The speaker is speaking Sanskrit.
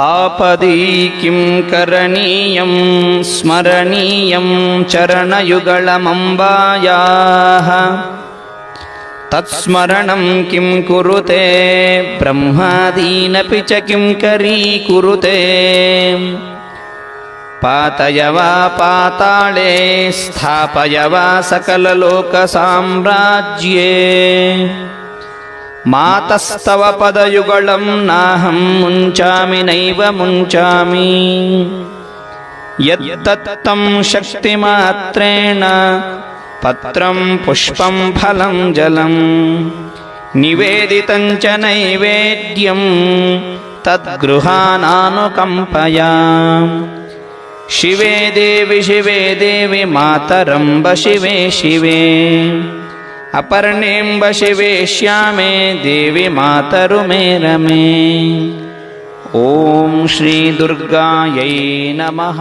आपदि किं करणीयं स्मरणीयं चरणयुगलमम्बायाः तत्स्मरणं किं कुरुते ब्रह्मादीनपि च किं करीकुरुते पातय वा पाताले स्थापय वा सकललोकसाम्राज्ये मातस्तव पदयुगलं नाहं मुञ्चामि नैव मुञ्चामि यत्तत्तं शक्तिमात्रेण पत्रं पुष्पं फलं जलं निवेदितं च नैवेद्यं तद्गृहाणानुकम्पया शिवे देवि मातरम्ब शिवे शिवे अपर्णेम्ब शिवे श्यामे देवी मातरु मे रमे। ॐ श्री दुर्गायै नमः।